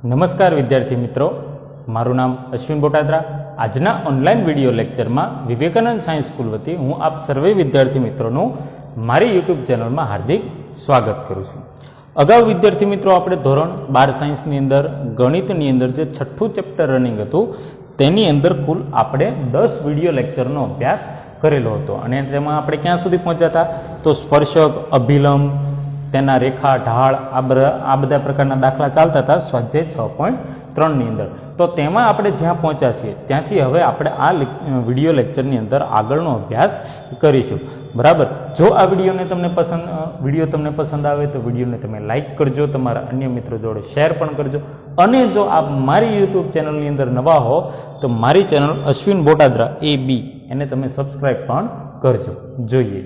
नमस्कार विद्यार्थी मित्रों, मारू नाम अश्विन बोटाद्रा। आजना ऑनलाइन विडियो लेक्चर में विवेकानंद साइंस स्कूल वती हूँ आप सर्वे विद्यार्थी मित्रों मारी यूट्यूब चेनल में हार्दिक स्वागत करूँ छूं। अगाऊ विद्यार्थी मित्रों आपणे धोरण 12 साइंसनी अंदर गणितनी अंदर जे छठ्ठुं चेप्टर रनिंग हतुं तेनी अंदर कुल आपणे 10 विडियो लेक्चरनो अभ्यास करेलो हतो अने तेमां आपणे क्यां सुधी पहोंच्या हता तो स्पर्शक, अभिलंब, तेना रेखा, ढाळ आ बधा प्रकारना दाखला चालता था स्वाध्याय 6.3 नी अंदर। तो तेमां आपणे ज्यां पहोंच्या छीए त्यांथी हवे आपणे आ विडियो लेक्चरनी अंदर आगळनो अभ्यास करीशुं। बराबर। जो आ विडियो तमने पसंद आवे तो विडियोने तमे लाइक करजो, तमारा अन्य मित्रों जोड़े शेर पण करजो अने जो आप मारी यूट्यूब चेनलनी अंदर नवा हो तो मारी चेनल अश्विन बोटाद्रा AB एने तमे सब्सक्राइब पण करजो। जोईए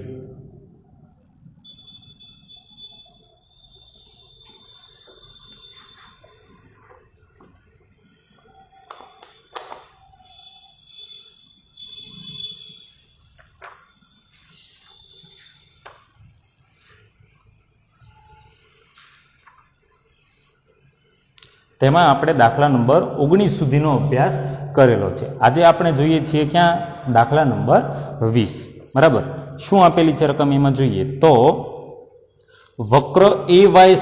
तेमां आपणे दाखला नंबर 19 सुधीनो अभ्यास करेलो छे। आजे आपणे जोईए छीए क्यां दाखला नंबर 20। बराबर। शुं आपेली छे रकम एमां जोईए तो वक्र AY²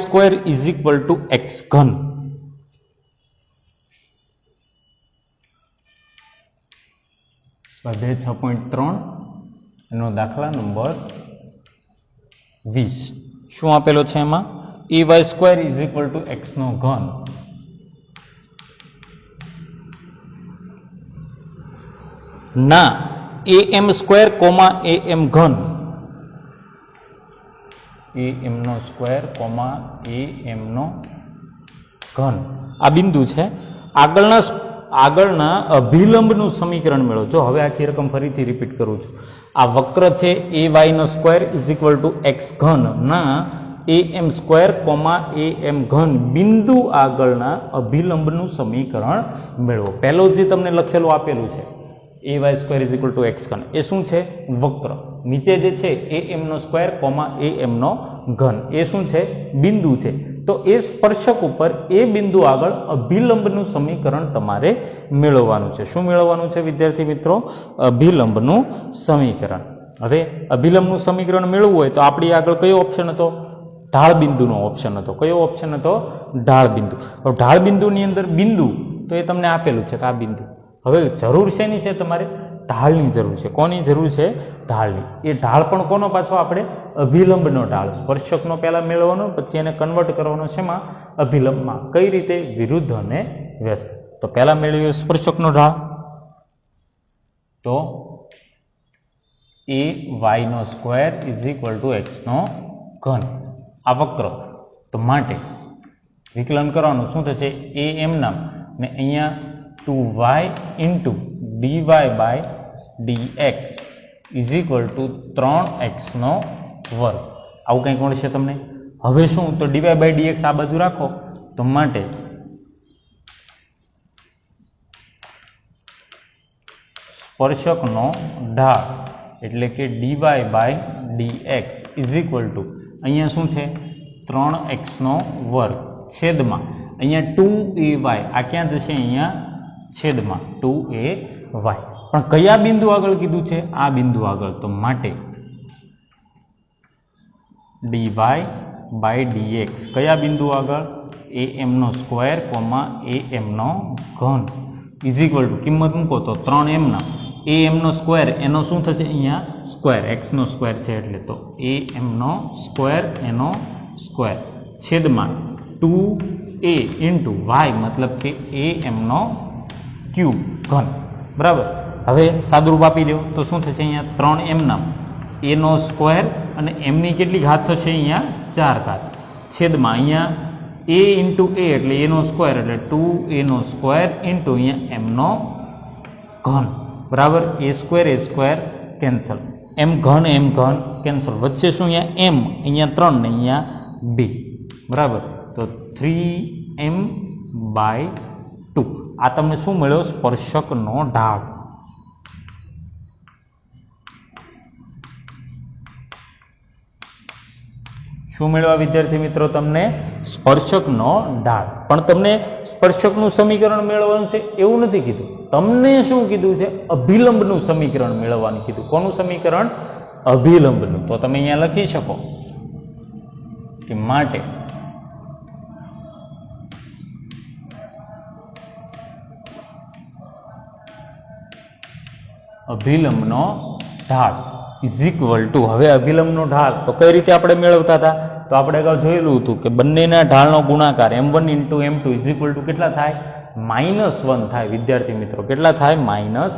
= x घन। स्वाध्याय 6.3 एनो दाखला नंबर 20। शुं आपेलो छे एमां AY² = x नो घन ना AM² AM घन AM² AM नो घन आ बिंदु है। आगळना अभिलंबनु समीकरण मेळवो। जो हवे आखी रकम फरीथी रिपीट करूं छुं। आ वक्र छे AY² = x घन ना AM² AM घन बिंदु आगळना अभिलंबनु समीकरण मेळवो। पहेलो जे तमने लखेलो आपेલું છે AY² = x घन ए शुं छे वक्र। नीचे जे छे AM² AM नो घन ए शुं छे बिंदु छे। तो ए स्पर्शक उपर ए बिंदु आगळ अभिलंबनु समीकरण तमारे मेळववानुं छे। शुं मेळववानुं छे विद्यार्थी मित्रों? अभिलंबनु समीकरण। हवे अभिलंबनु समीकरण मेळवવું હોય तो आपणी आगळ कयो ऑप्शन हतो? ढाळ बिंदुनो ऑप्शन हतो। कयो ऑप्शन हतो? ढाळ बिंदु। तो ढाळ बिंदुनी अंदर बिंदु तो ए तमने आपेલું છે કે આ बिंदु। हवे जरूर शेनी छे? तमारे ढाळनी जरूर छे। कोनी जरूर छे? ढाळनी। ए ढाळ पण कोनो पाछो आपणे अभिलंबनो ढाळ। स्पर्शकनो पहेला मेळवવાનો पछी एने कन्वर्ट करवानो શેમાં? अभिलंबमां। कई रीते? विरुद्ध अने व्यस्त। तो पहेला मेळवीए स्पर्शकनो ढाळ तो AY² = x नो घन आ वक्र। तो माटे विकलन करवानुं शुं थशे? AM नाम ने अहींया 2y * dy/dx = 3x નો વર્ગ આવું કંઈક મળશે તમને। હવે શું? તો dy/dx આ બાજુ રાખો તો માટે સ્પર્શકનો ઢાળ એટલે કે dy/dx = અહીંયા શું છે? 3x નો વર્ગ છેદમાં અહીંયા 2ay આ ક્યાં જશે? અહીંયા છેદમાં 2ay। પણ કયા બિંદુ આગળ કીધું છે? આ બિંદુ આગળ। તો માટે dy/dx કયા બિંદુ આગળ? AM² AM નો ઘન = કિંમત મૂકો તો 3m ના AM² એનો શું થશે? અહીંયા સ્ક્વેર x નો સ્ક્વેર છે એટલે તો AM² એનો સ્ક્વેર છેદમાં 2a * y मतलब કે AM નો ક્યુબ ઘન। बराबर। हवे सादुरूप आपी दो तो शुं थशे? अहींया 3m ना a नो स्क्वेर अने m नी केटली घात थशे? अहींया 4 घात छेदमां अहींया a * a एटले a नो स्क्वेर एटले 2a नो स्क्वेर इंटू अहींया m नो घन। बराबर। a² कैंसल, m घन कैंसल, वच्चे शुं? अहींया m अहींया 3 ने अहींया 2। बराबर। तो 3m/2 आ तमने शुं मळ्यो? स्पर्शकनो ढाळ। શું મેળવા વિદ્યાર્થી મિત્રો? તમને સ્પર્શકનો ઢાળ. પણ તમને સ્પર્શકનું સમીકરણ મેળવવાનું છે એવું નથી કીધું. તમને શું કીધું છે? અભિલંબનું સમીકરણ મેળવવાનું કીધું. કોનું સમીકરણ? અભિલંબનું. તો તમે અહીંયા લખી શકો કે માટે અભિલંબનો ઢાળ ઇઝ ઇક્વલ ટુ, હવે અભિલંબનો ઢાળ તો કઈ રીતે આપણે મેળવતા હતા? તો આપણે અગાઉ જોયેલું હતું કે બંનેના ઢાળનો ગુણાકાર m1 × m2 is equal two કેટલા થાય? -1 થાય વિદ્યાર્થી મિત્રો. કેટલા થાય? -1.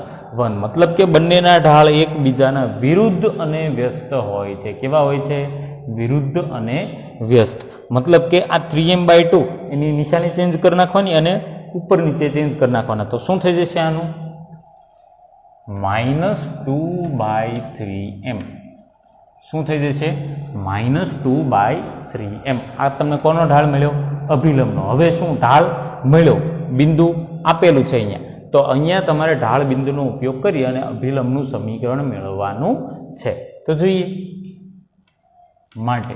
મતલબ કે બંનેના ઢાળ એકબીજાના વિરુદ્ધ અને વ્યસ્ત હોય છે. કેવા હોય છે? વિરુદ્ધ અને વ્યસ્ત. મતલબ કે આ 3m/2 એની નિશાની ચેન્જ કરી નાખવાની અને ઉપર નીચે ચેન્જ કરી નાખવાના. તો શું થઈ જશે આનું? -2/3m. શું થઈ જશે? -2/3m. આ તમને કોનો ઢાળ મળ્યો? અભિલંબનો. હવે શું ઢાળ મળ્યો? બિંદુ આપેલું છે અહીંયા. તો અહીંયા તમારે ઢાળ બિંદુનો ઉપયોગ કરી અને અભિલંબનું સમીકરણ મેળવવાનું છે. તો જોઈએ. માટે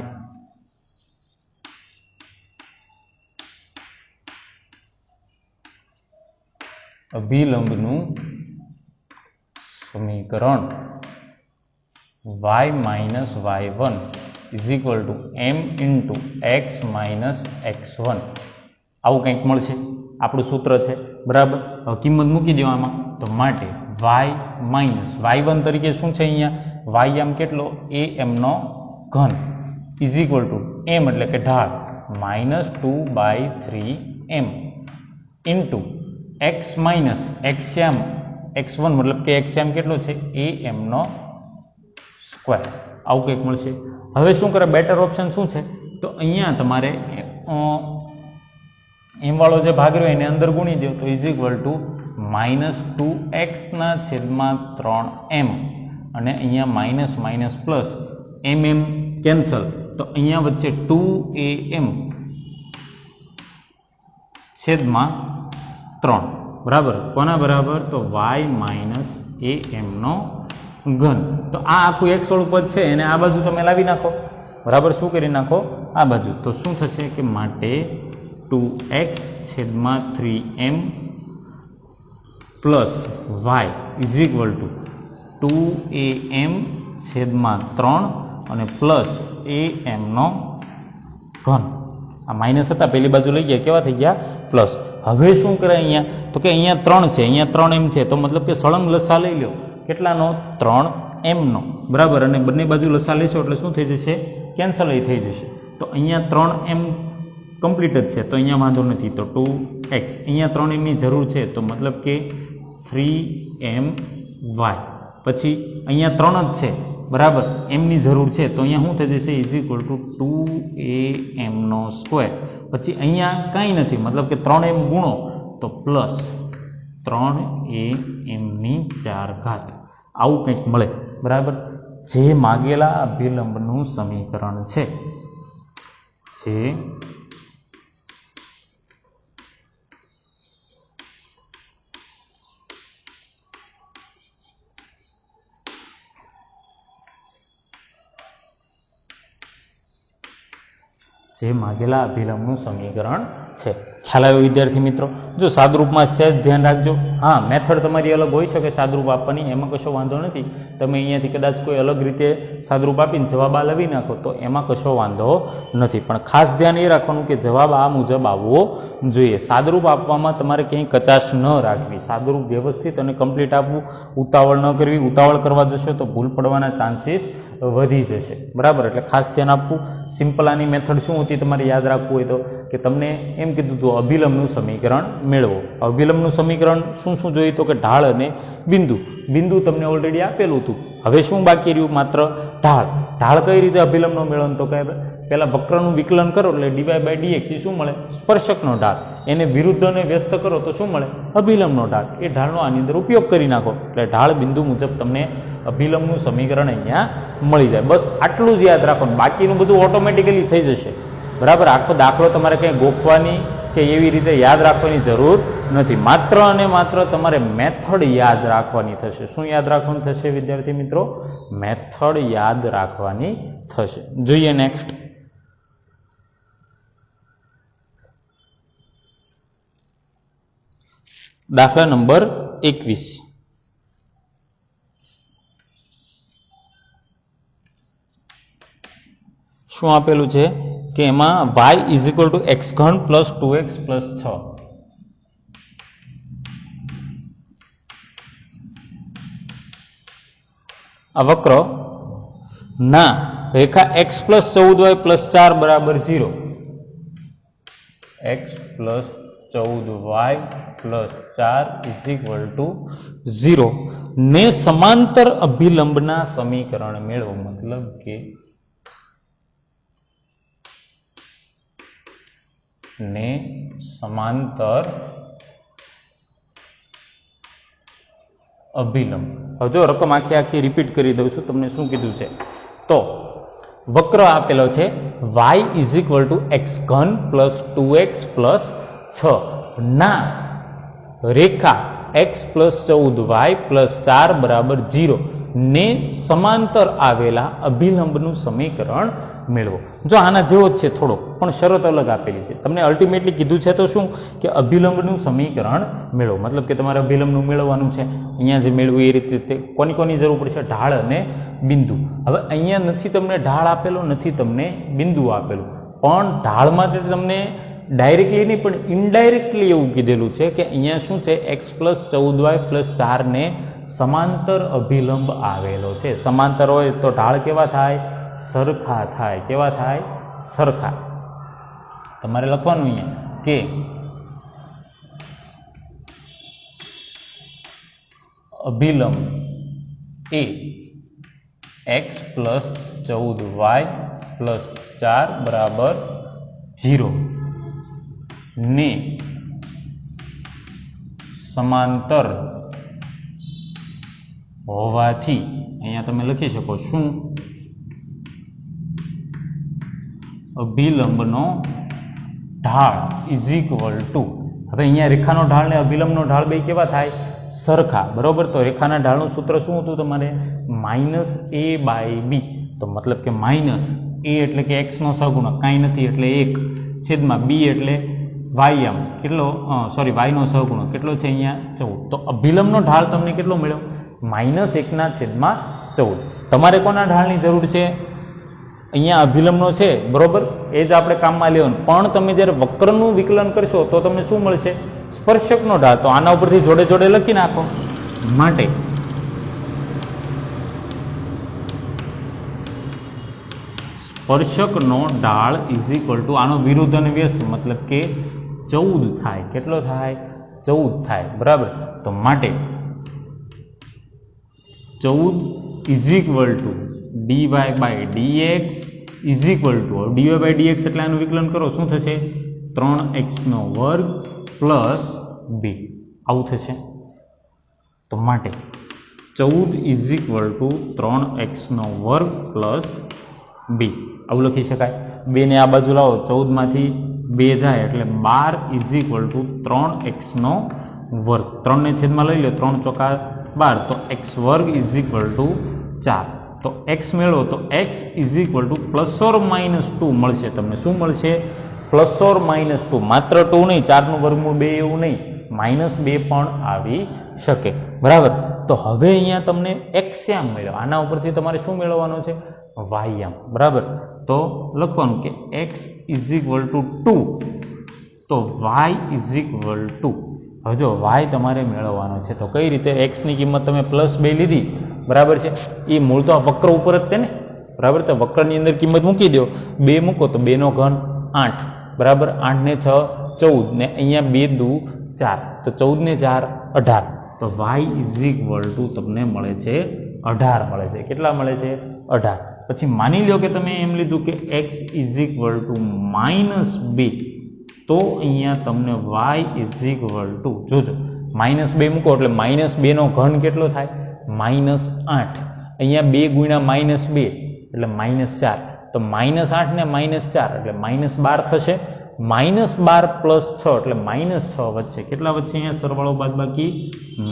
અભિલંબનું સમીકરણ y - y1 is equal two m × x - x1 આવું કંઈક મળશે. આપણું સૂત્ર છે બરાબર. હવે કિંમત મૂકી દેવામાં. તો માટે y - y1 તરીકે શું છે અહીંયા? y આમ કેટલો? am નો ઘન ઇઝ ઇક્વલ ટુ m એટલે કે ઢાળ -2/3m into x - xm x1 મતલબ કે xm કેટલો છે? am નો સ્ક્વેર. આવું કંઈક મળશે. હવે શું કરે? બેટર ઓપ્શન શું છે? તો અહીંયા તમારે m વાળો જે ભાગ રહ્યો એને અંદર ગુણી દો. તો ઇઝ ઇક્વલ ટુ -2x/3m અને અહીંયા minus minus plus mm cancel. તો અહીંયા વચ્ચે 2am/3 બરાબર. કોના બરાબર? તો y - am નો ઘન. તો આ આખું x વાળું પદ છે એને આ બાજુ તમે લાવી નાખો બરાબર. શું કરી નાખો? આ બાજુ. તો શું થશે કે માટે 2x/3m plus y is equal two 2am/3 અને પ્લસ am નો ઘન. આ માઇનસ હતા પેલી બાજુ લઈ ગયા, કેવા થઈ ગયા? પ્લસ. હવે શું કરે અહીંયા? તો કે અહીંયા 3 છે, અહીંયા 3m છે. તો મતલબ કે સળંગ લસા લઈ લો. કેટલાનો? 3m નો બરાબર. અને બંને બાજુ લસા લેશો એટલે શું થઈ જશે? કેન્સલ થઈ જશે. તો અહીંયા 3m કમ્પ્લીટ જ છે તો અહીંયા વાંધો નથી. તો 2x અહીંયા 3m ની જરૂર છે તો મતલબ કે 3my. પછી અહીંયા 3 જ છે બરાબર, m ની જરૂર છે તો અહીંયા શું થઈ જશે? ઇઝ ઇક્વલ ટુ 2am નો સ્ક્વેર. પછી અહીંયા કાંઈ નથી મતલબ કે 3m ગુણો તો પ્લસ 3am ની 4 ઘાત. આવું કંઈક મળે બરાબર. જે માગેલા અભિલંબનું સમીકરણ છે જે માગેલા અભિલંબનું સમીકરણ છે. ખ્યાલ આવ્યો વિદ્યાર્થી મિત્રો? જો સાદરૂપમાં સહેજ ધ્યાન રાખજો. હા, મેથડ તમારી અલગ હોઈ શકે સાદરૂપ આપવાની, એમાં કશો વાંધો નથી. તમે અહીંયાથી કદાચ કોઈ અલગ રીતે સાદરૂપ આપીને જવાબ આ લવી નાખો તો એમાં કશો વાંધો નથી. પણ ખાસ ધ્યાન એ રાખવાનું કે જવાબ આ મુજબ આવવો જોઈએ. સાદરૂપ આપવામાં તમારે ક્યાંય કચાશ ન રાખવી. સાદરૂપ વ્યવસ્થિત અને કમ્પ્લીટ આપવું, ઉતાવળ ન કરવી. ઉતાવળ કરવા જશો તો ભૂલ પડવાના ચાન્સીસ વધી જશે બરાબર. એટલે ખાસ ધ્યાન આપવું. સિમ્પલ આની મેથડ શું હતી તમારે યાદ રાખવું હોય તો કે તમને એમ કીધું હતું અભિલંબનું સમીકરણ મેળવો. અભિલંબનું સમીકરણ શું શું જોઈએ તો કે ઢાળ અને બિંદુ. બિંદુ તમને ઓલરેડી આપેલું હતું. હવે શું બાકી રહ્યું? માત્ર ઢાળ. ઢાળ કઈ રીતે અભિલંબનો મેળવવાનો? તો કે પહેલા વક્રનું વિકલન કરો એટલે dy/dx એ શું મળે? સ્પર્શકનો ઢાળ. એને વિરુદ્ધ અને વ્યસ્ત કરો તો શું મળે? અભિલંબનો ઢાળ. એ ઢાળનો આની અંદર ઉપયોગ કરી નાખો એટલે ઢાળ બિંદુ મુજબ તમને અભિલંબનું સમીકરણ અહીંયા મળી જાય. બસ આટલું જ યાદ રાખવાનું. બાકીનું બધું ઓટોમેટિકલી થઈ જશે બરાબર. આખો દાખલો તમારે કંઈ ગોખવાની કે એવી રીતે યાદ રાખવાની જરૂર નથી. માત્ર અને માત્ર તમારે મેથડ યાદ રાખવાની થશે. શું યાદ રાખવાનું થશે વિદ્યાર્થી મિત્રો? મેથડ યાદ રાખવાની થશે. જોઈએ નેક્સ્ટ. દાખલા નંબર 21 શું આપેલું છે કે એમાં y is equal two x ઘન પ્લસ 2x પ્લસ 6 આ વક્ર ના રેખા x પ્લસ 14y પ્લસ 4 બરાબર 0 x plus 14y plus 4 is equal to 0 ને સમાંતર અભિલંબના સમીકરણ મેળવો મતલબ કે ને સમાંતર અભિલંબ. હવે જો રકમ આખી રિપીટ કરી દઉં છું તમને શું કીધું છે તો વક્ર આપેલો છે y is equal two x ઘન પ્લસ 2x પ્લસ 6 ના રેખા x પ્લસ 14y પ્લસ 4 બરાબર 0 ને સમાંતર આવેલા અભિલંબનું સમીકરણ મેળવો. જો આના જેવો જ છે થોડો પણ શરત અલગ આપેલી છે. તમને અલ્ટિમેટલી કીધું છે તો શું કે અભિલંબનું સમીકરણ મેળવો મતલબ કે તમારે અભિલંબનું મેળવવાનું છે. અહીંયા જે મેળવું એ રીતે કોની જરૂર પડશે ઢાળ અને બિંદુ. હવે અહીંયા નથી તમને ઢાળ આપેલો નથી તમને બિંદુ આપેલું પણ ઢાળમાં તમને ડાયરેક્ટલી નહીં પણ ઇનડાયરેક્ટલી એવું કીધેલું છે કે અહીંયા શું છે x પ્લસ 14y પ્લસ 4 ને સમાંતર અભિલંબ આવેલો છે. સમાંતર હોય તો ઢાળ કેવા થાય સરખા થાય. કેવા થાય સરખા. તમારે લખવાનું અહીંયા કે અભિલંબ એ x પ્લસ 14y પ્લસ 4 બરાબર 0 ને સમાંતર હોવાથી અહીંયા તમે લખી શકો શું અભિલંબનો ઢાળ ઇઝ ઇક્વલ ટુ હવે અહીંયા રેખાનો ઢાળ ને અભિલંબનો ઢાળ બે કેવા થાય સરખા બરોબર. તો રેખાના ઢાળનું સૂત્ર શું હતું તમારે માઇનસ a બાય b. તો મતલબ કે માઇનસ a એટલે કે x નો સહગુણક કાંઈ નથી એટલે 1 છેદમાં b એટલે y આમ કેટલો y નો સહગુણક કેટલો છે અહીંયા 14. તો અભિલંબનો ઢાળ તમને કેટલો મળ્યો માઇનસ 1/14. તમારે કોના ઢાળની જરૂર છે અહીંયા અભિલંબનો છે બરોબર એ જ આપણે કામમાં લેવાનું પણ તમે જ્યારે વક્રનું વિકલન કરશો તો તમને શું મળશે સ્પર્શકનો ઢાળ. તો આના ઉપરથી જોડે જોડે લખી નાખો. માટે સ્પર્શકનો ઢાળ ઇઝ ઇક્વલ ટુ આનો વિરુદ્ધ અને વ્યસ્ત મતલબ કે 14 થાય. કેટલો થાય 14 થાય બરાબર. તો માટે 14 is equal to dy by dx is equal to dy by dx એટલે આનું વિકલન કરો શું થશે 3x² પ્લસ b આવું થશે. તો માટે 14 is equal two 3x² plus b આવું લખી શકાય. 2 ને આ બાજુ લાવો 14 માંથી 2 જાય એટલે 12 ઇઝ ઇક્વલ ટુ 3x². 3 ને છેદમાં લઈ લો 3 ચોકા 12 તો x² ઇઝ ઇક્વલ ટુ 4. તો x મેળવો તો x is equal two plus or minus 2 મળશે. તમને શું મળશે પ્લસ ઓર માઇનસ 2. માત્ર 2 નહીં 4નું વર્ગમૂળ 2 એવું નહીં -2 પણ આવી શકે બરાબર. તો હવે અહીંયા તમને x આમ મળ્યો આના ઉપરથી તમારે શું મેળવવાનું છે y આમ બરાબર. તો લખવાનું કે x ઇઝ ઇક્વલ ટુ 2 તો y ઇઝ ઇક્વલ ટુ હવે જો y તમારે મેળવવાનો છે. તો કઈ રીતે x ની કિંમત તમે +2 લીધી બરાબર છે એ મૂળ તો આ વક્ર ઉપર જ છે ને બરાબર. તો વક્રની અંદર કિંમત મૂકી દો 2 મૂકો તો 2 નો ઘન 8 બરાબર. 8 ને 6 14 ને અહીંયા 2 દુ 4 તો 14 ને 4 18. તો y ઇઝ ઇક્વલ ટુ તમને મળે છે 18 મળે છે. કેટલા મળે છે 18. પછી માની લો કે તમે એમ લીધું કે x ઇઝ ઇક્વલ ટુ -2 તો અહીંયા તમને y ઇઝ ઇક્વલ ટુ જોજો -2 મૂકો એટલે -2 નો ઘન કેટલો થાય -8. અહીંયા 2 ગુણ્યા -2 એટલે -4 તો -8 ને -4 એટલે -12 થશે -12 + 6 એટલે -6 વધશે. કેટલા વધશે અહીંયા સરવાળો બાદબાકી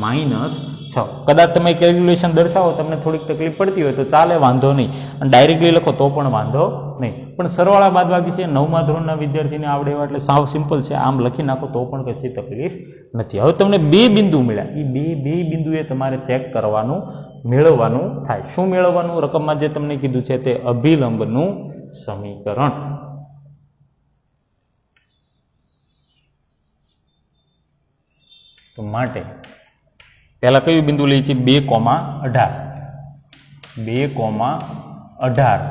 -6. કદાચ તમે કેલ્ક્યુલેશન દર્શાવો તમને થોડીક તકલીફ પડતી હોય તો ચાલે, વાંધો નહીં, અને ડાયરેક્ટલી લખો તો પણ વાંધો નહીં. પણ સરવાળા બાદબાકી છે 9મા ધોરણના વિદ્યાર્થીને આવડે એવા એટલે સાવ સિમ્પલ છે, આમ લખી નાખો તો પણ કશી તકલીફ નથી. હવે તમને 2 બિંદુ મળ્યા, એ બે બિંદુએ તમારે ચેક કરવાનું, મેળવવાનું થાય. શું મેળવવાનું? રકમમાં જે તમને કીધું છે તે અભિલંબનું સમીકરણ. તો માટે પહેલા કયું બિંદુ લઈએ છીએ? 2,18. 2,18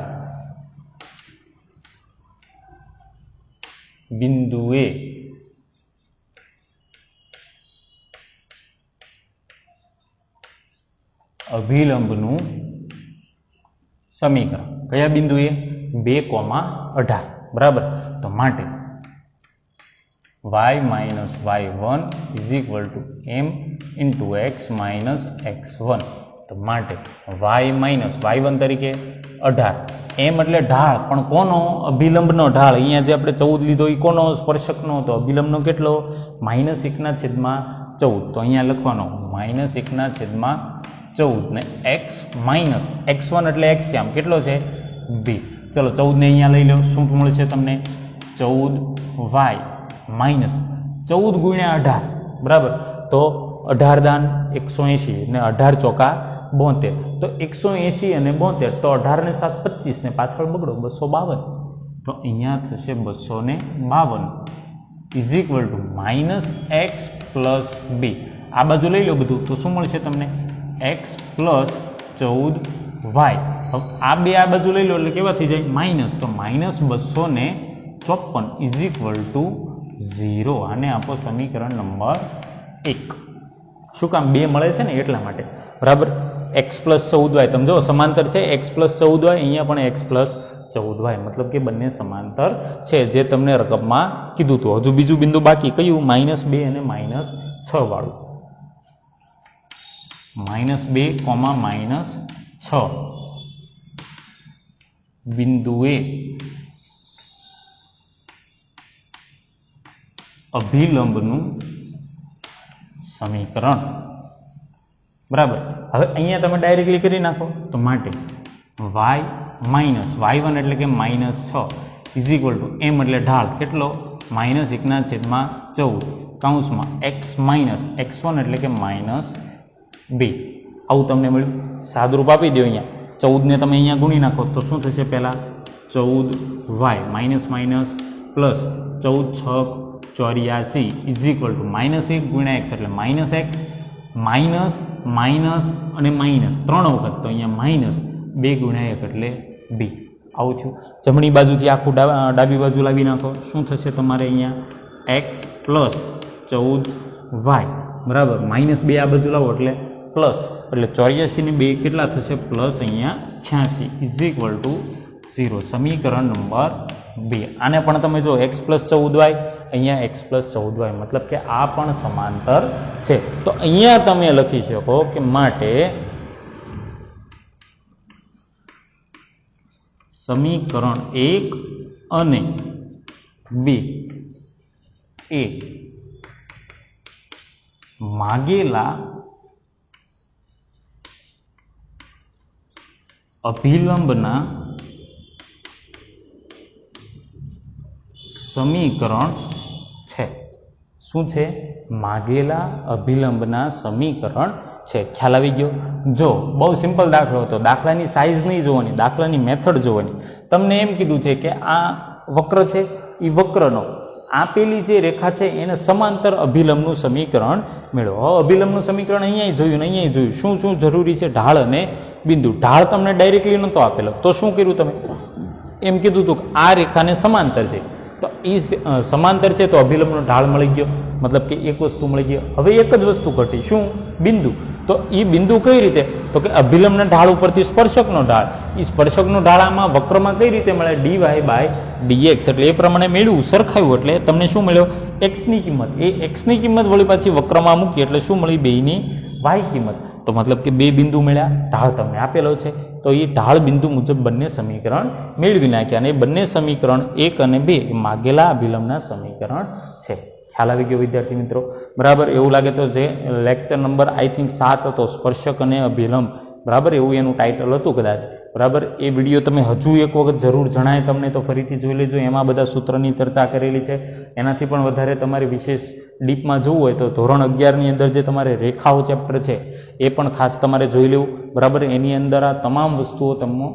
બિંદુએ અભિલંબનું સમીકરણ. કયા બિંદુએ? 2,18. બરાબર. તો માટે y - y1 = m × x - x1. તો માટે y - y1 તરીકે 18. m એટલે ઢાળ, પણ કોનો? અભિલંબનો ઢાળ. અહીંયા જે આપણે 14 લીધો એ કોનો? સ્પર્શકનો. તો અભિલંબનો કેટલો? -1/14. તો અહીંયા લખવાનો -1/14 ને x - x1 એટલે x છે, આમ કેટલો છે? b. ચલો 14 ને અહીંયા લઈ લો. શું મળશે તમને? 14y - 14 × 18. બરાબર. તો 18 દાન 180 ને 18 ચોકા 72. તો 180 અને 72, તો 18 ને 7 25 ને પાછળ બગડો 252. તો અહીંયા થશે 252 = -x + b. આ બાજુ લઈ લો બધું, તો શું મળશે તમને? x + 14y. આ બે આ બાજુ લઈ લો એટલે કેવા થઈ જાય? માઇનસ. તો -254 = 0. આને આપો સમીકરણ નંબર 1. શું કામ? 2 મળે છે ને એટલા માટે. બરાબર. x + 14y તમે જો સમાંતર છે, x + 14y, અહીંયા પણ x + 14y, મતલબ કે બંને સમાંતર છે, જે તમને રકમમાં કીધું હતું. હજુ બીજું બિંદુ બાકી, કયું? -2 અને -6 વાળું. -2, -6 બિંદુએ અભિલંબનું સમીકરણ. બરાબર. હવે અહીંયા તમે ડાયરેક્ટલી કરી નાખો. તો માટે y - y1 એટલે કે -6 = m એટલે ઢાળ, કેટલો? -1/14 કૌંસમાં x - x1 એટલે કે -2. આવું તમને મળ્યું. સાદુરૂપ આપી દો. અહીંયા 14 ને તમે અહીંયા ગુણી નાખો તો શું થશે? પહેલા 14y - પ્લસ 14 × 6 = 84 -1 × x એટલે -x માઇનસ અને માઇનસ 3 વખત, તો અહીંયા -2 × 1 એટલે 2. આવું થયું. જમણી બાજુથી આખું ડાબી બાજુ લાવી નાખો. શું થશે તમારે? અહીંયા x + 14y બરાબર, -2 આ બાજુ લાવો એટલે પ્લસ, એટલે 84 ને 2 કેટલા થશે? પ્લસ અહીંયા 86 = 0. સમીકરણ નંબર 2. આને પણ તમે જો x + 14y, અહીંયા x + 14y, મતલબ કે આ પણ સમાંતર છે. તો અહીંયા તમે લખી શકો કે માટે સમીકરણ 1 અને 2 એ માગેલા અભિલંબના સમીકરણ છે. શું છે? માગેલા અભિલંબના સમીકરણ છે. ખ્યાલ આવી ગયો? જો બહુ સિમ્પલ દાખલો હતો. દાખલાની સાઇઝ નહીં જોવાની, દાખલાની મેથડ જોવાની. તમને એમ કીધું છે કે આ વક્ર છે, એ વક્રનો આપેલી જે રેખા છે એને સમાંતર અભિલંબનું સમીકરણ મેળવો. હવે અભિલંબનું સમીકરણ અહીંયા જોયું ને અહીંયા જોયું. શું શું જરૂરી છે? ઢાળ અને બિંદુ. ઢાળ તમને ડાયરેક્ટલી નહોતો આપેલો, તો શું કર્યું તમે? એમ કીધું હતું કે આ રેખાને સમાંતર છે, તો એ સમાંતર છે તો અભિલંબનો ઢાળ મળી ગયો, મતલબ કે એક વસ્તુ મળી ગઈ. હવે એક જ વસ્તુ ઘટી. શું? બિંદુ. તો એ બિંદુ કઈ રીતે? તો કે અભિલંબના ઢાળ ઉપરથી સ્પર્શકનો ઢાળ. એ સ્પર્શકનો ઢાળ આમાં વક્રમાં કઈ રીતે મળે? dy/dx. એટલે એ પ્રમાણે મેળવ્યું, સરખાવ્યું, એટલે તમને શું મળ્યો? x ની કિંમત. એ x ની કિંમત વળી પાછી વક્રમાં મૂકી એટલે શું મળી? 2 ની y કિંમત. તો મતલબ કે 2 બિંદુ મળ્યા. ઢાળ તમને આપેલો છે. તો એ ઢાળ બિંદુ મુજબ બંને સમીકરણ મેળવી નાખ્યા અને એ બંને સમીકરણ 1 અને 2 એ માગેલા અભિલંબના સમીકરણ છે. ખ્યાલ આવી ગયો વિદ્યાર્થી મિત્રો? બરાબર. એવું લાગે તો જે લેક્ચર નંબર આઈ થિંક 7 હતો, સ્પર્શક અને અભિલંબ, બરાબર, એવું એનું ટાઇટલ હતું કદાચ. બરાબર. એ વિડીયો તમે હજુ એક વખત જરૂર જણાય તમને તો ફરીથી જોઈ લેજો. એમાં બધા સૂત્રની ચર્ચા કરેલી છે. એનાથી પણ વધારે તમારે વિશેષ ડીપમાં જોવું હોય તો ધોરણ 11ની અંદર જે તમારે રેખાઓ ચેપ્ટર છે એ પણ ખાસ તમારે જોઈ લેવું. બરાબર. એની અંદર આ તમામ વસ્તુઓ તમને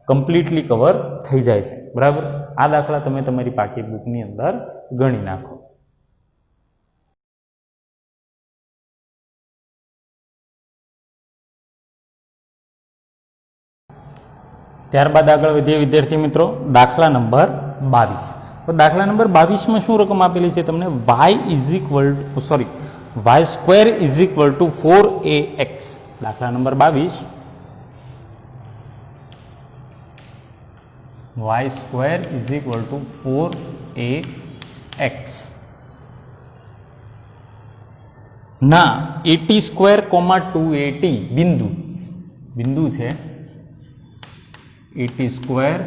કમ્પ્લીટલી કવર થઈ જાય છે. બરાબર. આ દાખલા તમે તમારી પાકી બુકની અંદર ગણી નાખો. ત્યારબાદ આગળ વધીએ વિદ્યાર્થી મિત્રો, દાખલા નંબર 22. તો દાખલા નંબર 22માં શું રકમ આપેલી છે તમને? y square is equal to 4ax. દાખલા number 22, y square is equal to 4ax ના at સ્ક્વેર, 2at બિંદુ છે at સ્ક્વેર,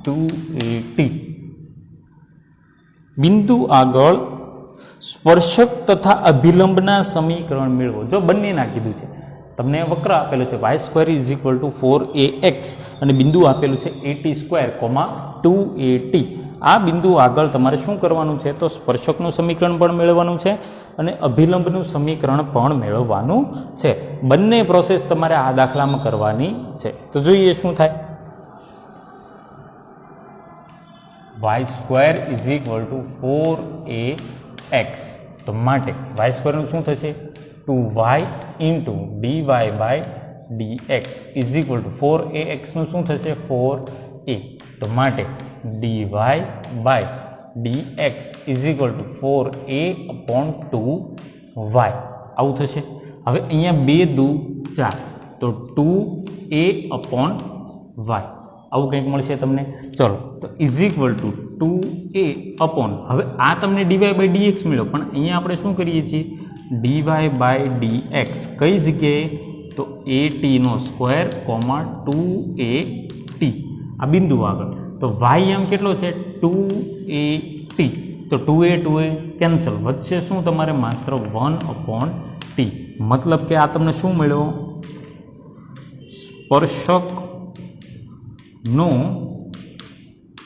2at બિંદુ આગળ સ્પર્શક તથા અભિલંબના સમીકરણ મેળવો. જો બંનેના કીધું છે તમને, વક્ર આપેલું છે y square is equal to 4ax અને બિંદુ આપેલું છે at સ્ક્વેર, 2at. આ બિંદુ આગળ તમારે શું કરવાનું છે? તો સ્પર્શકનું સમીકરણ પણ મેળવવાનું છે અને અભિલંબનું સમીકરણ પણ મેળવવાનું છે. બંને પ્રોસેસ તમારે આ દાખલામાં કરવાની છે. તો જોઈએ શું થાય. y square is equal to 4ax. તો માટે y સ્ક્વેરનું શું થશે? 2y into dy by dx is equal to 4ax નું શું થશે? 4a. તો માટે dy by dx is equal to 4a upon 2y આવું થશે. હવે અહીંયા 2 દુ 4, તો 2a અપોન y આવું કંઈક મળશે તમને. ચલો, તો is equal two 2a upon, હવે આ તમને dy બાય dx મળ્યો, પણ અહીંયા આપણે શું કરીએ છીએ? dy બાય dx કઈ જગ્યાએ? તો at નો સ્ક્વેર, 2at આ બિંદુ આગળ. તો y એમ કેટલો છે? 2at. તો 2a કેન્સલ, વચ્ચે શું તમારે? માત્ર 1/t. મતલબ કે આ તમને શું મળ્યો? સ્પર્શકનો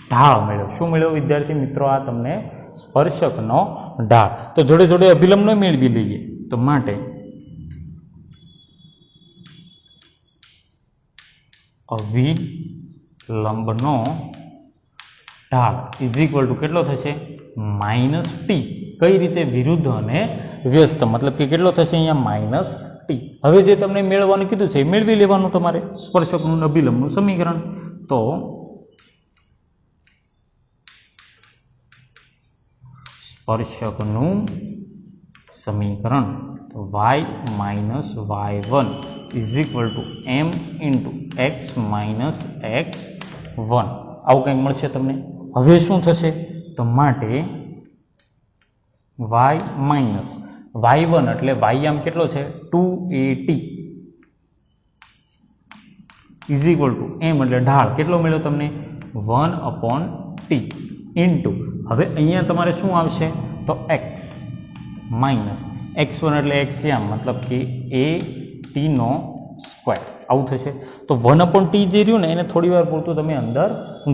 ઢાળ મળ્યો. શું મળ્યો વિદ્યાર્થી મિત્રો? આ તમને સ્પર્શકનો ઢાળ. તો જોડે જોડે અભિલંબનો મેળવી લઈએ. તો માટે અભિલંબનો ઢાળ ઇઝ ઇક્વલ ટુ કેટલો થશે? -t. કઈ રીતે? વિરુદ્ધ અને વ્યસ્ત, મતલબ કે કેટલો થશે અહીંયા? -t. હવે જે તમને મેળવવાનું કીધું છે એ મેળવી લેવાનું તમારે, સ્પર્શકનું અભિલંબનું સમીકરણ. તો સ્પર્શકનું સમીકરણ y minus y1 is equal two m into x minus x1 આવું કંઈક મળશે તમને. હવે શું થશે? તો માટે y માઇનસ y1 એટલે y આમ કેટલો છે? 2at is equal two m એટલે ઢાળ કેટલો મળ્યો તમને? 1/t ઇન્ટુ, હવે અહીંયા તમારે શું આવશે? તો x માઇનસ x1 એટલે x એમ, મતલબ કે at નો સ્ક્વેર આવું થશે. તો 1/t જે રહ્યું ને એને થોડી વાર પૂરતું તમે અંદર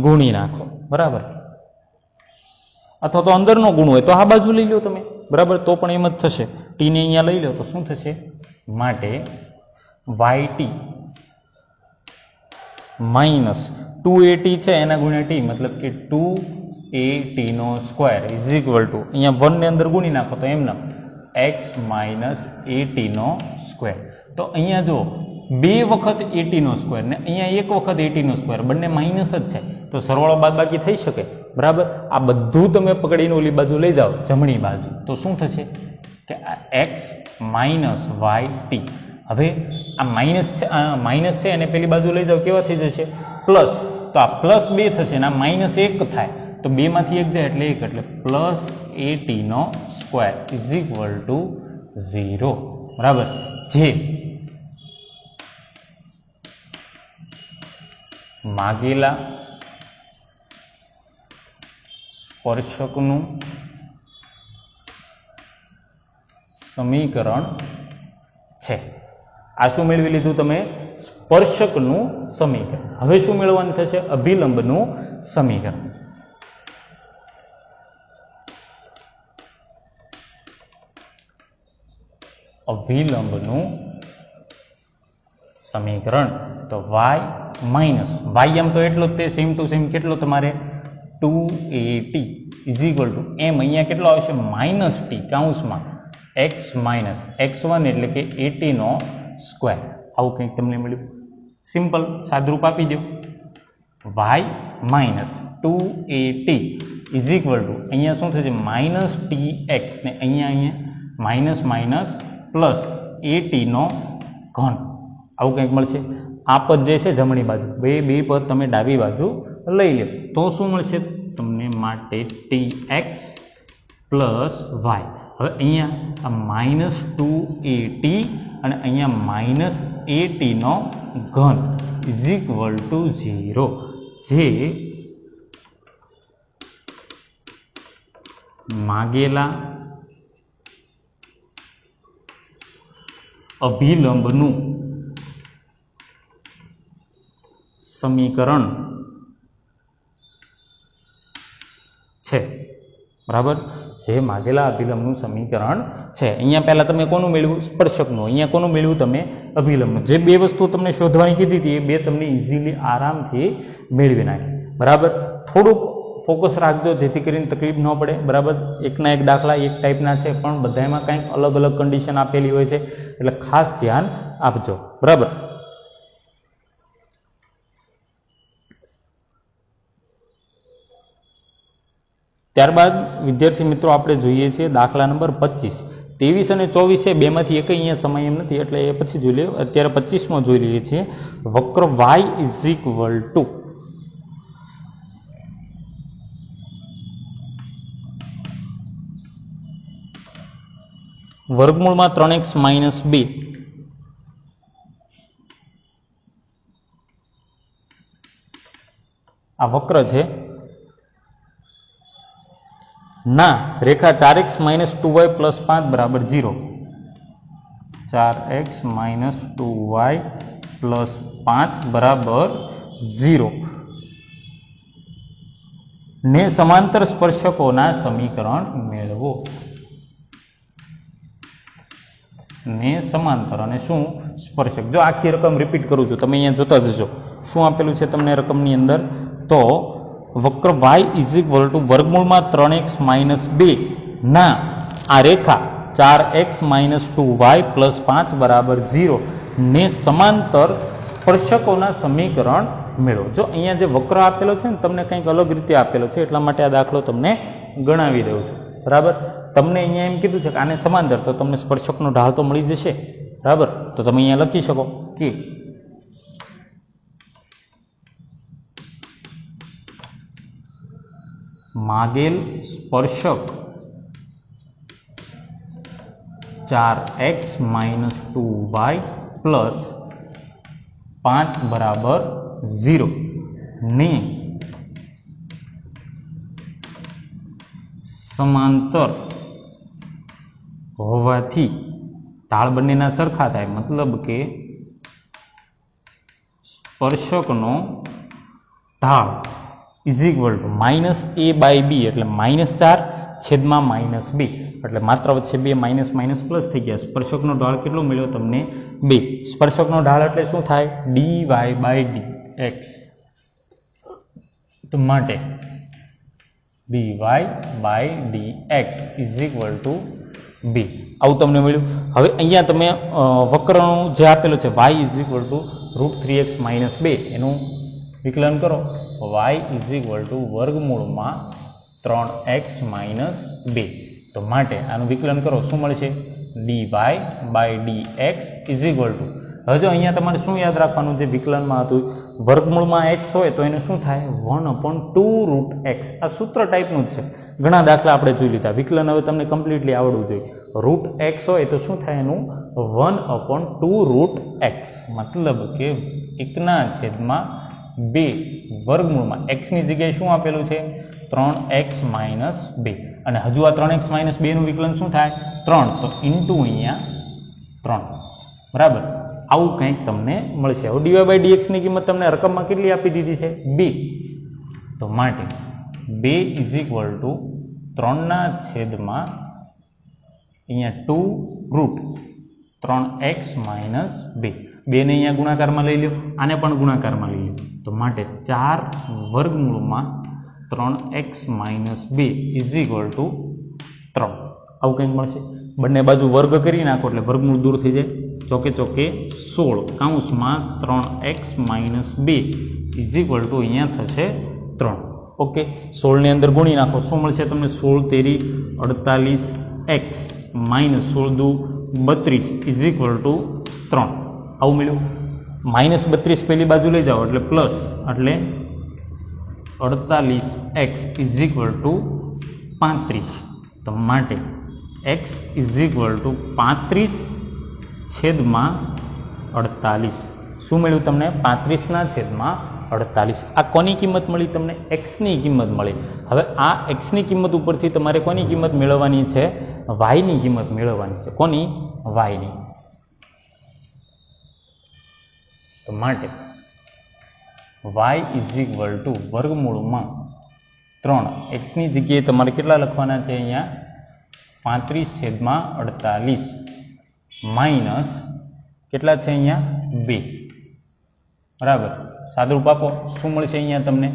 ગુણી નાખો. બરાબર. અથવા તો અંદર નો ગુણ હોય તો આ બાજુ લઈ લો તમે. બરાબર. તો પણ એમ જ થશે. t ને અહીંયા લઈ લો તો શું થશે? માટે yt માઇનસ 2at છે એના ગુણ્યા t, મતલબ કે 2at નો સ્ક્વેર ઇઝ ઇક્વલ ટુ, અહીંયા 1 ને અંદર ગુણી નાખો તો એમના x માઇનસ at નો સ્ક્વેર. તો અહીંયા જો 2 વખત at નો સ્ક્વેર ને અહીંયા 1 વખત at નો સ્ક્વેર, બંને માઇનસ જ છે, તો સરવાળો બાદબાકી થઈ શકે. બરાબર. આ બધું તમે પકડીને ઓલી બાજુ લઈ જાઓ જમણી બાજુ, તો શું થશે કે આ x માઇનસ yt. હવે આ માઇનસ છે અને પેલી બાજુ લઈ જાઓ કેવા થઈ જશે? પ્લસ. તો આ પ્લસ 2 થશે ને આ -1 થાય, તો 2 માંથી 1 જાય એટલે 1, એટલે પ્લસ at નો સ્ક્વેર ઇઝ ઇક્વલ ટુ 0. બરાબર. જે માગેલા સ્પર્શકનું સમીકરણ છે. આ શું મેળવી લીધું તમે? સ્પર્શકનું સમીકરણ. હવે શું મેળવવાનું થશે? અભિલંબનું સમીકરણ. અભિલંબનું સમીકરણ તો y માઇનસ y એમ તો એટલો જ તે સેમ ટુ સેમ કેટલો તમારે 2at ઇઝ ઇક્વલ ટુ એમ અહીંયા કેટલો આવશે? માઇનસ ટી કાઉન્સમાં x માઇનસ x1 એટલે કે 80 નો સ્ક્વેર. આવું કંઈક તમને મળ્યું. સિમ્પલ સાદરૂપ આપી દો. y minus 2at is equal to અહીંયા શું થશે? માઇનસ tx ને અહીંયા માઇનસ માઇનસ પ્લસ 80 નો ઘન. આવું કંઈક મળશે. આ પદ જે છે જમણી બાજુ, બે પદ તમે ડાબી બાજુ લઈ લો તો શું મળશે તમને? માટે tx પ્લસ y. હવે અહીંયા આ માઇનસ 2at અને અહીંયા માઇનસ 80 નો ઘન ઇઝ ઇક્વલ ટુ 0, જે માગેલા અભિલંબનું સમીકરણ છે. બરાબર? જે માગેલા અભિલંબનું સમીકરણ છે. અહીંયા પહેલા તમે કોનું મેળવ્યું? સ્પર્શકનું. અહીંયા કોનું મેળવ્યું તમે? અભિલંબનું. જે બે વસ્તુ તમને શોધવાની કીધી હતી એ બે તમને ઇઝીલી આરામથી મેળવી નાખી. બરાબર? થોડુંક ફોકસ રાખજો જેથી કરીને તકલીફ ન પડે. બરાબર? એકના એક દાખલા એક ટાઈપના છે પણ બધામાં કંઈક અલગ અલગ કન્ડિશન આપેલી હોય છે એટલે ખાસ ધ્યાન આપજો. બરાબર? ત્યારબાદ વિદ્યાર્થી મિત્રો આપણે જોઈએ છીએ દાખલા નંબર 25. 23 અને 24 છે, બેમાંથી એક અહીંયા સમય એમ નથી એટલે એ પછી જોઈ લે. અત્યારે 25માં જોઈ લઈએ છીએ. વક્ર y ઇઝ ઇક્વલ ટુ વર્ગમૂળમાં 3x માઇનસ 2 આ વક્ર છે ના રેખા 4x માઇનસ 2y પ્લસ 5 બરાબર 0. 4x માઇનસ 2y પ્લસ 5 બરાબર 0 ને સમાંતર સ્પર્શકોના સમીકરણ મેળવો. ને સમાંતર અને શું? સ્પર્શક. જો આખી રકમ રિપીટ કરું છું, તમે અહીંયા જોતા જજો શું આપેલું છે તમને રકમની અંદર. તો વક્ર y ઇઝ ઇક્વલ ટુ વર્ગમૂળમાં 3x માઇનસ 2 ના આ રેખા 4x માઇનસ 2y પ્લસ 5 બરાબર 0 ને સમાંતર સ્પર્શકોના સમીકરણ મેળવો. જો અહીંયા જે વક્ર આપેલો છે ને તમને કંઈક અલગ રીતે આપેલો છે એટલા માટે આ દાખલો તમને ગણાવી દઉં છું. બરાબર? તમને અહીંયા એમ કીધું છે કે આને સમાંતર, તો તમને સ્પર્શકનો ઢાળ તો મળી જશે. બરાબર? તો તમે અહીંયા લખી શકો કે માગેલ સ્પર્શક 4x માઇનસ 2y પ્લસ 5 બરાબર 0 ને સમાંતર હોવાથી ઢાળ બંનેના સરખા થાય, મતલબ કે સ્પર્શકનો ઢાળ is equal to minus a by b એટલે -4 છેદમાં -b એટલે માત્ર વચ્ચે 2 માઇનસ માઇનસ પ્લસ થઈ ગયા. સ્પર્શકનો ઢાળ કેટલો મળ્યો તમને? 2. સ્પર્શકનો ઢાળ એટલે શું થાય? dy by dx. તો માટે dy by dx is equal to b. આવું તમને મળ્યું. હવે અહીંયા તમે વક્રનું જે આપેલું છે y is equal two √3x minus 2 એનું વિકલન કરો. y ઇઝ ઇક્વલ ટુ વર્ગમૂળમાં 3x માઇનસ 2. તો માટે આનું વિકલન કરો શું મળશે? dy by dx is equal to, હવે જો અહીંયા તમારે શું યાદ રાખવાનું છે? વિકલનમાં હતું વર્ગમૂળમાં x હોય તો એનું શું થાય? 1/2 √x. આ સૂત્ર ટાઈપનું જ છે. ઘણા દાખલા આપણે જોઈ લીધા. વિકલન હવે તમને કમ્પ્લીટલી આવડવું જોઈએ. √x હોય તો શું થાય એનું? 1/2 √x. મતલબ કે 1/4 2 વર્ગમૂળમાં x ની જગ્યાએ શું આપેલું છે 3x માઇનસ 2 અને હજુ આ 3x માઇનસ 2 નું વિકલન શું થાય 3 તો ઇન્ટુ અહીંયા 3 બરાબર આવું કંઈક તમને મળશે. હવે dy બાય dx ની કિંમત તમને રકમમાં કેટલી આપી દીધી છે 2 તો માટે 2 ઇઝ ઇક્વલ ટુ 3 ના છેદમાં અહીંયા 2 રૂટ 3x માઇનસ 2 2 ને અહીંયા ગુણાકારમાં લઈ લો આને પણ ગુણાકારમાં લઈ લો તો માટે 4 વર્ગમૂળમાં 3x minus 2 is equal two 3 આવું કંઈક મળશે. બંને બાજુ વર્ગ કરી નાખો એટલે વર્ગમૂળ દૂર થઈ જાય. ચોકે ચોકે 16 કૌંસમાં 3x minus 2 is equal to અહીંયા થશે 3. ઓકે 16 ની અંદર ગુણી નાખો શું મળશે તમને 16 તેરી 48x માઇનસ 16 દુ 32 ઇઝ ઇક્વલ ટુ 3 આવું મળ્યું. માઇનસ 32 પેલી બાજુ લઈ જાઓ એટલે પ્લસ એટલે 48x ઇઝ ઇક્વલ ટુ 35 તો માટે x ઇઝ ઇક્વલ ટુ 35 છેદમાં 48 શું મળ્યું તમને 35 ના છેદમાં 48. આ કોની કિંમત મળી તમને x ની કિંમત મળી. હવે આ x ની કિંમત ઉપરથી તમારે કોની કિંમત મેળવવાની છે y ની કિંમત મેળવવાની છે. કોની y ની. તો માટે y ઇઝ ઇક્વલ ટુ વર્ગમૂળમાં 3 x ની જગ્યાએ તમારે કેટલા લખવાના છે અહીંયા 35 છેદમાં 48 માઇનસ કેટલા છે અહીંયા 2 બરાબર સાદુરૂપ આપો શું મળશે અહીંયા તમને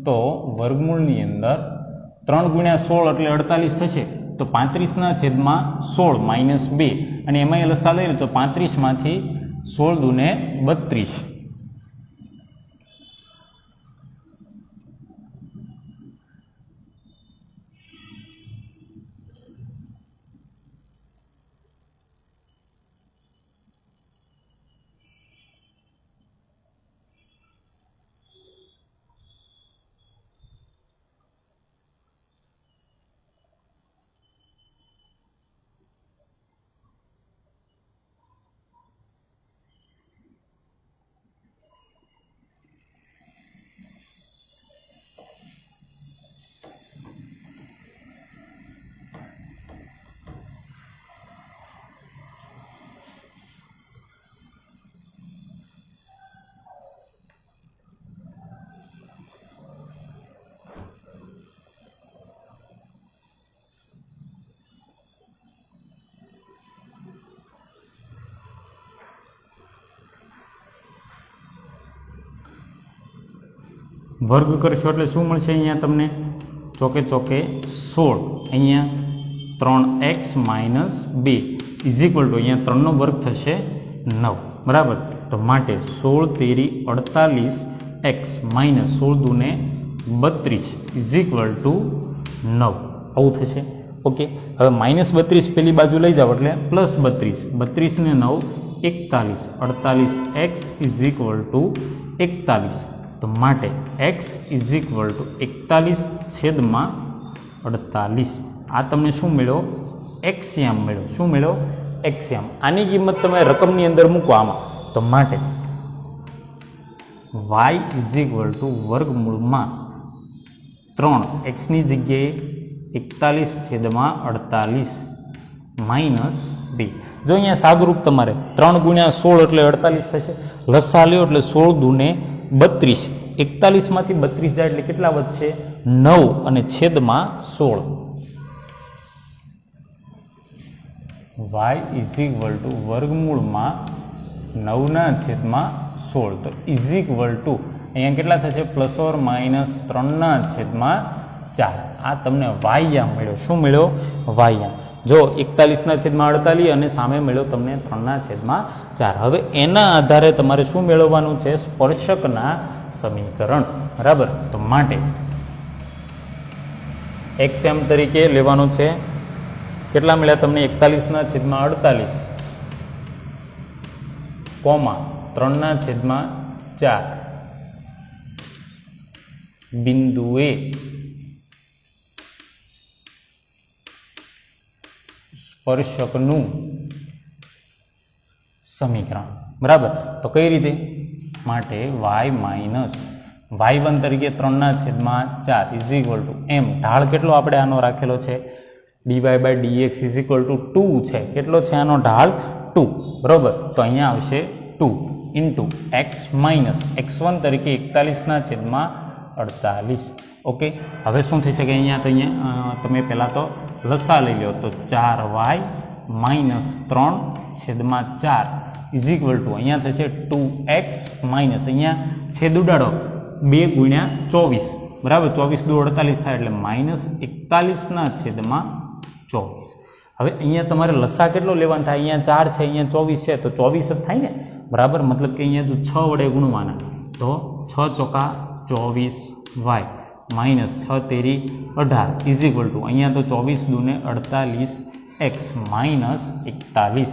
તો વર્ગમૂળની અંદર 3 ગુણ્યા 16 એટલે 48 થશે તો 35 ના છેદમાં 16 માઇનસ 2 અને એમાં લસા લઈએ તો 35 માંથી 16 દુને 32 વર્ગ કરશો એટલે શું મળશે અહીંયા તમને ચોકે ચોકે 16 અહીંયા 3x minus 2 is equal to અહીંયા 3 નો વર્ગ થશે 9 બરાબર તો માટે 16 તેરી 48x minus 16 દુને 32 is equal two 9 આવું થશે. ઓકે હવે માઇનસ 32 પેલી બાજુ લઈ જાઓ એટલે પ્લસ 32 32 ને 9 41 48x ઇઝ ઇક્વલ ટુ 41 તો માટે x ઇઝ ઇક્વલ ટુ 41 છેદમાં 48 આ તમને શું મળ્યો એક્સિયમ મળ્યો. શું મળ્યો એક્સિયમ. આની કિંમત તમે રકમની અંદર મૂકો આમાં તો માટે y ઇઝ ઇક્વલ ટુ વર્ગમૂળમાં 3 x ની જગ્યાએ 41 છેદમાં 48 માઇનસ 2 જો અહીંયા સાદુરૂપ તમારે 3 ગુણ્યા 16 એટલે 48 થશે લસા લ્યો એટલે 16 દુને 32 41 માંથી 32 જાય એટલે કેટલા વધશે 9 અને છેદમાં 16 y ઇઝ ઇક્વલ ટુ વર્ગમૂળમાં 9 ના છેદમાં 16 તો ઇઝ ઇક્વલ ટુ અહીંયા કેટલા થશે પ્લસ ઓર માઇનસ 3 ના છેદમાં 4 આ તમને વાયયામ મળ્યો. શું મળ્યો વાયયામ. જો 41 ના છેદમાં 48 અને સામે મળ્યો તમને 3 ના છેદમાં 4. હવે એના આધારે તમારે શું મેળવવાનું છે સ્પર્શકના સમીકરણ બરાબર તો માટે એક્સએમ તરીકે લેવાનું છે કેટલા મળ્યા તમને 41 ના છેદમાં 48 કોમા 3 ના છેદમાં 4 બિંદુએ સ્પર્શકનું સમીકરણ બરાબર તો કઈ રીતે માટે y માઇનસ y1 તરીકે 3/4 ઇઝ ઇક્વલ ટુ m, ઢાળ કેટલો આપણે આનો રાખેલો છે dy/dx ઇઝ ઇક્વલ ટુ 2 છે. કેટલો છે આનો ઢાળ 2, બરોબર. તો અહીંયા આવશે 2 ઇન્ટુ x માઇનસ x1 તરીકે 41/48. ઓકે, હવે શું થઈ શકે અહીંયા? તો અહીંયા તમે પહેલાં તો લસા લઈ લો, તો 4y minus 3/4 is equal to અહીંયા થશે 2x માઇનસ, અહીંયા છેદ ઉડાડો 2 ગુણ્યા 24, બરાબર. 24 દુ 48 થાય એટલે માઇનસ 41/24. હવે અહીંયા તમારે લસા કેટલો લેવાનો થાય? અહીંયા 4 છે, અહીંયા 24 છે, તો 24 જ થાય ને, બરાબર. મતલબ કે અહીંયા જો 6 વડે ગુણવાના, તો 6 ચોકા 24y માઇનસ 6 તેરી 18 ઇઝ ઇક્વલ ટુ અહીંયા તો 24 દુને 48x માઇનસ 41.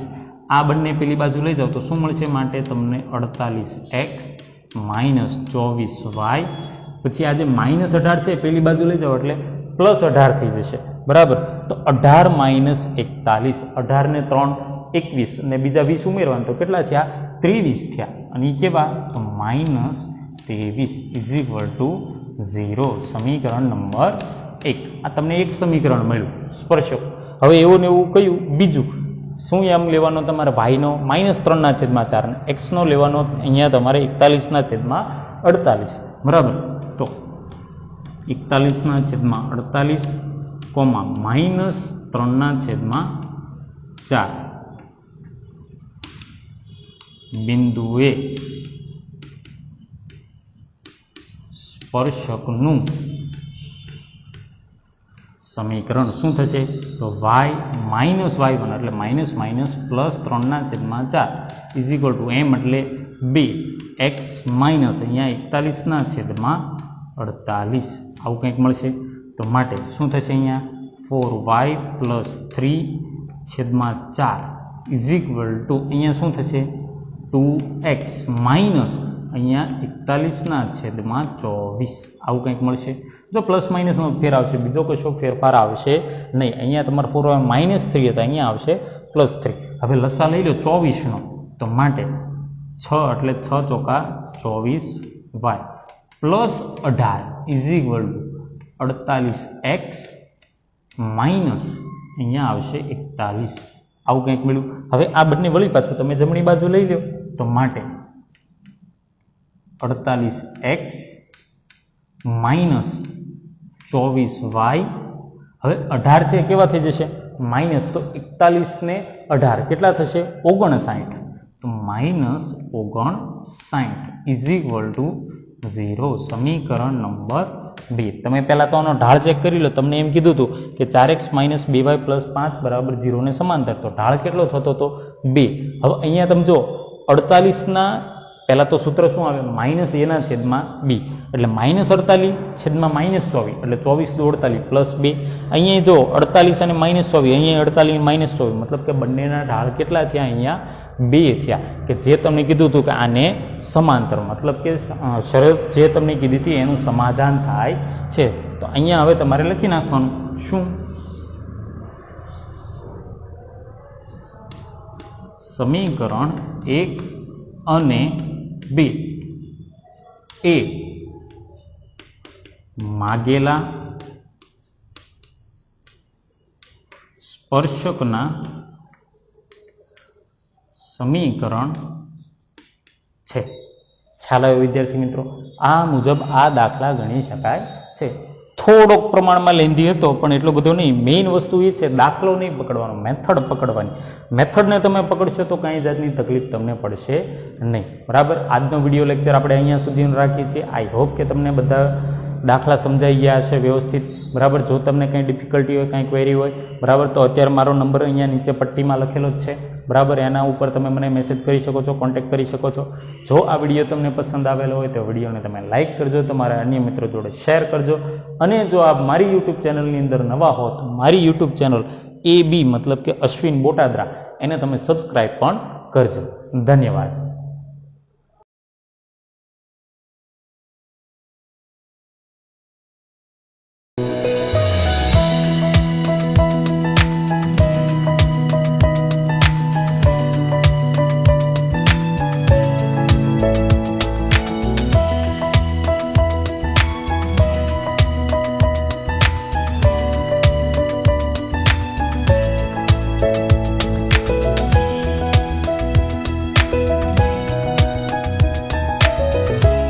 આ બંને પેલી બાજુ લઈ જાઓ તો શું મળશે? માટે તમને 48x માઇનસ 24y. પછી આ જે માઇનસ 18 છે પેલી બાજુ લઈ જાઓ એટલે પ્લસ 18 થઈ જશે, બરાબર. તો 18 માઇનસ 41, 18 ને 3 21 અને બીજા 20 ઉમેરવાના, તો કેટલા થયા? 23 થયા. અને એ કેવા? તો માઇનસ 23 ઇઝ ઇક્વલ ટુ 0. સમીકરણ નંબર 1. આ તમને એક સમીકરણ મળ્યું સ્પર્શક. હવે એવું ને એવું કયું બીજું? શું એમ લેવાનો તમારે? ભાઈનો -3/4 ને એક્સનો લેવાનો અહીંયા તમારે 41/48, બરાબર. તો 41/48 કોમા -3/4 બિંદુએ સ્પર્શકનું સમીકરણ શું થશે? તો y માઇનસ y1 એટલે minus minus plus 3/4 is equal two m એટલે 2 x માઇનસ અહીંયા 41/48 આવું કંઈક મળશે. તો માટે શું થશે? અહીંયા 4y plus 3/4 is equal to અહીંયા શું થશે? 2x માઇનસ અહીંયા 41/24 આવું કંઈક મળશે. જો પ્લસ માઇનસનો ફેર આવશે, બીજો કશો ફેરફાર આવશે નહીં. અહીંયા તમારે 4y -3 હતા, અહીંયા આવશે +3. હવે લસા લઈ લો 24નો, તો માટે 6 એટલે 6 ચોકા 24y plus 18 is equal two 48x minus અહીંયા આવશે 41. આવું કંઈક મળ્યું. હવે આ બંને વળી પાછું તમે જમણી બાજુ લઈ લો, તો માટે 48x માઇનસ 24y. હવે 18 છે કેવા થઈ જશે? માઇનસ, તો 41 ને 18 કેટલા થશે? 59. તો માઇનસ 59 ઇઝ ઇક્વલ ટુ 0. સમીકરણ નંબર 2. તમે પહેલાં તો આનો ઢાળ ચેક કરી લો. તમને એમ કીધું હતું કે 4x માઇનસ 2y પ્લસ 5 બરાબર 0 ને સમાંતર. તો ઢાળ કેટલો થતો હતો? 2. હવે અહીંયા તમે જો 48ના પહેલાં તો સૂત્ર શું આવે? માઇનસ એના છેદમાં બી, એટલે -48 છેદમાં -24 એટલે 24 દુ 48 પ્લસ 2. અહીંયા જો 48 અને -24, અહીંયા 48 -24, મતલબ કે બંનેના ઢાળ કેટલા થયા? અહીંયા 2 થયા. કે જે તમને કીધું હતું કે આને સમાંતર, મતલબ કે શરત જે તમને કીધી હતી એનું સમાધાન થાય છે. તો અહીંયા હવે તમારે લખી નાખવાનું શું? સમીકરણ 1 અને 2 એ માગેલા સ્પર્શકના સમીકરણ છે. ખ્યાલ આવ્યો વિદ્યાર્થી મિત્રો? આ મુજબ આ દાખલા ગણી શકાય છે. થોડોક પ્રમાણમાં લેન્ધી હતો પણ એટલો બધો નહીં. મેઇન વસ્તુ એ છે દાખલો નહીં પકડવાનો, મેથડ પકડવાની. મેથડને તમે પકડશો તો કાંઈ જાતની તકલીફ તમને પડશે નહીં, બરાબર. આજનો વિડીયો લેક્ચર આપણે અહીંયા સુધી રાખીએ છીએ. આઈ હોપ કે તમને બધા દાખલા સમજાઈ ગયા હશે વ્યવસ્થિત, બરાબર. જો તમને કંઈ ડિફિકલ્ટી હોય, કંઈ ક્વેરી હોય, બરાબર, તો અત્યારે મારો નંબર અહીંયા નીચે પટ્ટીમાં લખેલો જ છે, બરાબર. એના ઉપર તમે મને મેસેજ કરી શકો છો, કોન્ટેક્ટ કરી શકો છો. જો આ વિડીયો તમને પસંદ આવેલો હોય તો વિડીયોને તમે લાઇક કરજો, તમારા અન્ય મિત્રો જોડે શેર કરજો. અને જો આપ મારી યુટ્યુબ ચેનલની અંદર નવા હો તો મારી યુટ્યુબ ચેનલ AB મતલબ કે અશ્વિન બોટાદરા, એને તમે સબસ્ક્રાઈબ પણ કરજો. ધન્યવાદ.